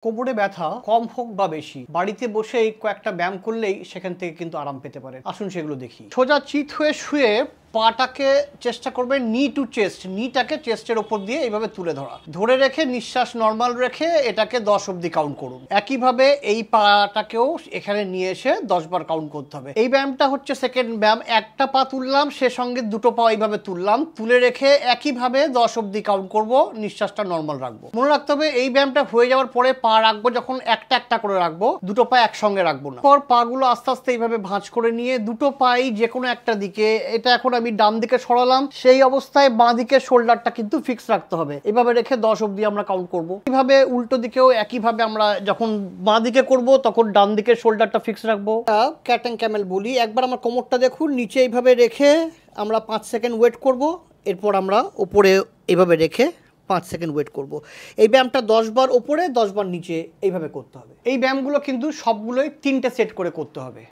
কোমরে ব্যথা কম হোক বা বেশি বাড়িতে বসে এই কয়েকটা ব্যায়াম করলেই সেখান থেকে কিন্তু আরাম পেতে পারেন। আসুন সেগুলো দেখি। সোজা চিত হয়ে শুয়ে পাটাকে চেষ্টা করবেন নি টু চেস্ট, নিটাকে চেস্টের ওপর দিয়ে এইভাবে তুলে ধরে রেখে নিঃশ্বাস নর্মাল রেখে এটাকে 10 অবধি কাউন্ট করুন। একইভাবে এই পাটাকেও এখানে নিয়ে এসে 10 বার কাউন্ট করতে হবে। এই ব্যায়ামটা হচ্ছে সেকেন্ড ব্যায়াম। একটা পা তুললাম, সে সঙ্গে দুটো পা এইভাবে তুললাম, তুলে রেখে একইভাবে 10 অবধি কাউন্ট করব, নিঃশ্বাসটা নর্মাল রাখবো। মনে রাখতে হবে এই ব্যায়ামটা হয়ে যাওয়ার পরে পা রাখবো যখন একটা একটা করে রাখবো, দুটো পা একসঙ্গে রাখবো না। পর পাগুলো আস্তে আস্তে এইভাবে ভাঁজ করে নিয়ে দুটো পাই যে কোনো একটা দিকে, এটা এখন আমি ডান দিকে সরালাম, সেই অবস্থায় বাঁ দিকে শোল্ডারটা কিন্তু ফিক্স রাখতে হবে। এভাবে রেখে 10 অবধি আমরা কাউন্ট করব। এইভাবে উল্টো দিকেও একইভাবে আমরা যখন বাঁ দিকে করব তখন ডান দিকে শোল্ডারটা ফিক্স রাখবো। ক্যাট অ্যান্ড ক্যামেল বলি। একবার আমার কোমরটা দেখুন, নিচে এইভাবে রেখে আমরা 5 সেকেন্ড ওয়েট করব, এরপর আমরা ওপরে এইভাবে রেখে 5 সেকেন্ড ওয়েট করব। এই ব্যায়ামটা 10 বার ওপরে 10 বার নিচে এইভাবে করতে হবে। এই ব্যায়ামগুলো কিন্তু সবগুলোই 3টে সেট করে করতে হবে।